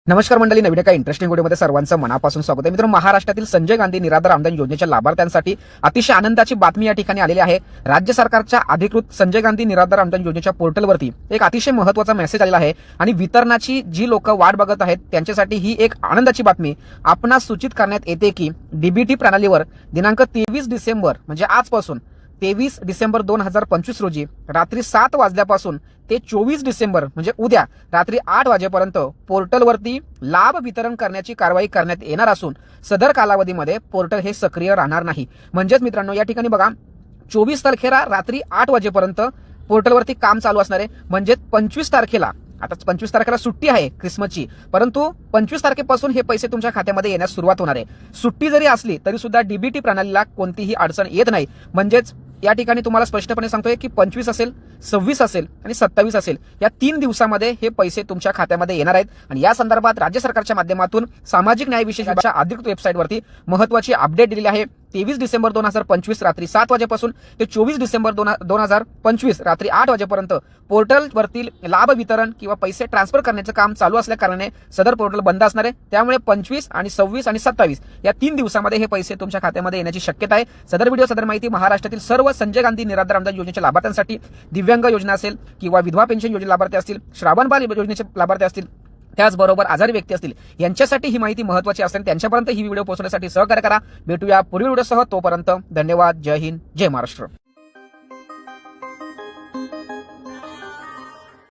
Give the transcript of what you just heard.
नमस्कार मंडळी, नवीन एका इंटरेस्टिंग व्हिडिओमध्ये सर्वांचं मनापासून स्वागत आहे. मित्रांनो, महाराष्ट्रातील संजय गांधी निराधार अनुदान योजनेच्या लाभार्थ्यांसाठी अतिशय आनंदाची बातमी या ठिकाणी आलेली आहे. राज्य सरकारच्या अधिकृत संजय गांधी निराधार अनुदान योजनेच्या पोर्टलवरती एक अतिशय महत्त्वाचा मेसेज आलेला आहे आणि वितरणाची जी लोक वाट बघत आहेत त्यांच्यासाठी ही एक आनंदाची बातमी आपणास सूचित करण्यात येते की डीबीटी प्रणालीवर दिनांक 23 डिसेंबर म्हणजे आजपासून 23 डिसेंबर 2025 रोजी रात्री 7 वाजल्यापासून ते 24 डिसेंबर म्हणजे उद्या रात्री 8 वाजेपर्यंत पोर्टलवरती लाभ वितरण करण्याची कारवाई करण्यात येणार असून सदर कालावधीमध्ये पोर्टल हे सक्रिय राहणार नाही. म्हणजेच मित्रांनो, या ठिकाणी बघा 24 तारखेला रात्री 8 वाजेपर्यंत पोर्टलवरती काम चालू असणार आहे. म्हणजे 25 तारखेला, आता 25 तारखेला सुट्टी आहे क्रिसमसची, परंतु 25 तारखेपासून हे पैसे तुमच्या खात्यामध्ये येण्यास सुरुवात होणार आहे. सुट्टी जरी असली तरी सुद्धा डीबीटी प्रणालीला कोणतीही अडचण येत नाही. म्हणजेच या ठिकाणी तुम्हाला स्पष्टपणे सांगतोय की 25 असेल, 26 असेल आणि 27 असेल, या 3 दिवसामध्ये हे पैसे तुमच्या खात्यामध्ये येणार आहेत. आणि या संदर्भात राज्य सरकारच्या माध्यमातून सामाजिक न्याय विशेष विभागाच्या अधिकृत वेबसाईटवरती महत्त्वाची अपडेट दिलेली आहे. 23 डिसेंबर 2025 रात्री 7 वाजेपासून ते 24 डिसेंबर 2025 रात्री 8 वाजेपर्यंत पोर्टलवरती लाभ वितरण किंवा पैसे ट्रान्सफर करण्याचं काम चालू असल्या कारणाने सदर पोर्टल बंद असणार आहे. त्यामुळे 25 आणि 26 आणि 27 या 3 दिवसामध्ये हे पैसे तुमच्या खात्यामध्ये येण्याची शक्यता आहे. सदर व्हिडिओ, सदर माहिती महाराष्ट्रातील सर्व संजय गांधी निराधार अनुदान योजनेच्या लाभार्थ्यांसाठी, दिव्यांग योजना असेल किंवा विधवा पेन्शन योजना लाभार्थी असतील, श्रावण बाल योजनेचे लाभार्थी असतील, त्याचबरोबर आजारी व्यक्ती असतील, यांच्यासाठी ही माहिती महत्त्वाची असेल. त्यांच्यापर्यंत ही व्हिडिओ पोहोचवण्यासाठी सहकार्य करा. भेटूया पुढील व्हिडिओसह. तोपर्यंत धन्यवाद. जय हिंद, जय महाराष्ट्र.